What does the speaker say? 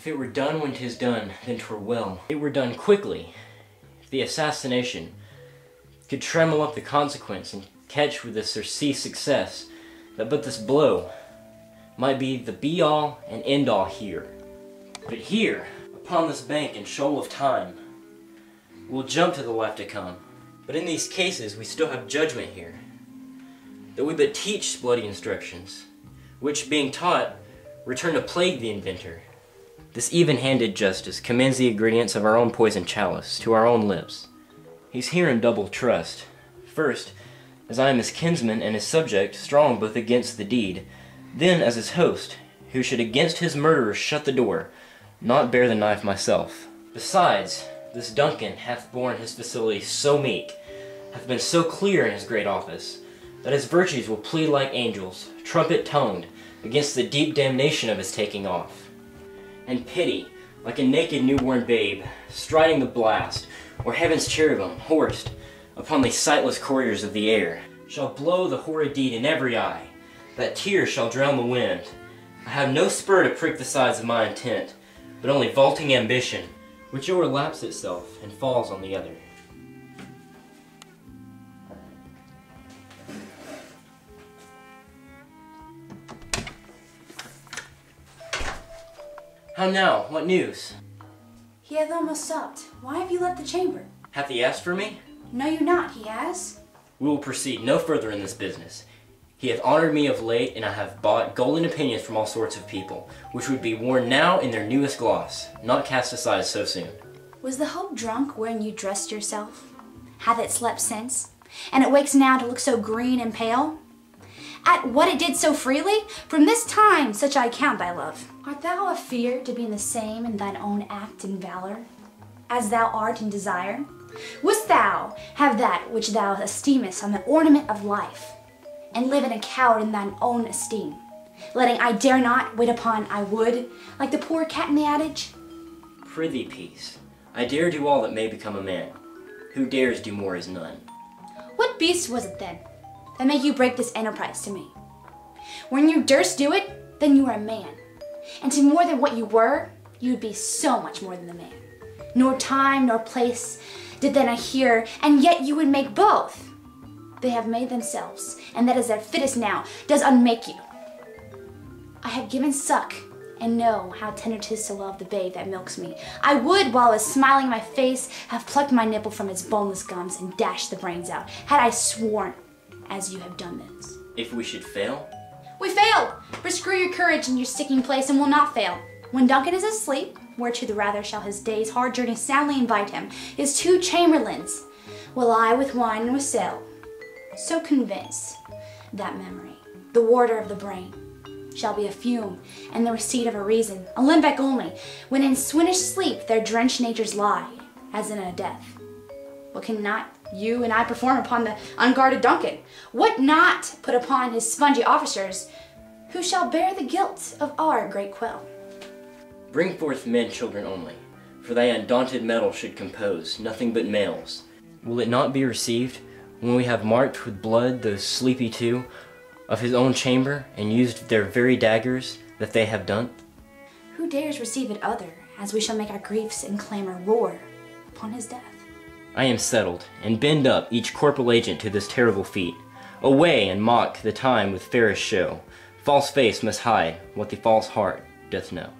If it were done when 'tis done, then 'twere well. It were done quickly. If the assassination could tremble up the consequence and catch with the surcease success, that but this blow might be the be-all and end-all here. But here, upon this bank and shoal of time, we'll jump to the life to come. But in these cases, we still have judgment here, that we but teach bloody instructions, which, being taught, return to plague the inventor. This even-handed justice commends the ingredients of our own poison chalice to our own lips. He's here in double trust. First, as I am his kinsman and his subject, strong both against the deed, then as his host, who should against his murderer shut the door, not bear the knife myself. Besides, this Duncan hath borne his facility so meek, hath been so clear in his great office, that his virtues will plead like angels, trumpet-tongued, against the deep damnation of his taking off. And pity, like a naked newborn babe, striding the blast, or heaven's cherubim, horsed, upon the sightless couriers of the air, shall blow the horrid deed in every eye, that tears shall drown the wind. I have no spur to prick the sides of my intent, but only vaulting ambition, which o'erlaps itself and falls on the other. How now? What news? He hath almost supped. Why have you left the chamber? Hath he asked for me? No, you not, he has. We will proceed no further in this business. He hath honored me of late, and I have bought golden opinions from all sorts of people, which would be worn now in their newest gloss, not cast aside so soon. Was the hope drunk wherein you dressed yourself? Hath it slept since? And it wakes now to look so green and pale? At what it did so freely? From this time such I count thy love. Art thou afeard to be in the same in thine own act and valor, as thou art in desire? Wouldst thou have that which thou esteemest on the ornament of life, and live in a coward in thine own esteem, letting I dare not wait upon I would, like the poor cat in the adage? Prithee, peace. I dare do all that may become a man. Who dares do more is none. What beast was it then that made you break this enterprise to me? When you durst do it, then you were a man. And to more than what you were, you would be so much more than the man. Nor time nor place did then I hear, and yet you would make both. They have made themselves, and that is their fittest now, does unmake you. I have given suck, and know how tender 'tis to love the babe that milks me. I would, while it was smiling in my face, have plucked my nipple from its boneless gums and dashed the brains out, had I sworn as you have done this. If we should fail? We failed! But screw your courage in your sticking place and will not fail. When Duncan is asleep, whereto the rather shall his day's hard journey soundly invite him, his 2 chamberlains, will I with wine and with sail, so convinced that memory, the warder of the brain, shall be a fume, and the receipt of a reason, a limbeck only, when in swinish sleep their drenched natures lie, as in a death. What cannot you and I perform upon the unguarded Duncan? What not put upon his spongy officers, who shall bear the guilt of our great quell? Bring forth men children only, for thy undaunted metal should compose nothing but males. Will it not be received when we have marked with blood those sleepy 2 of his own chamber, and used their very daggers that they have done? Who dares receive it other, as we shall make our griefs and clamor roar upon his death? I am settled, and bend up each corporal agent to this terrible feat. Away, and mock the time with fairest show. False face must hide what the false heart doth know.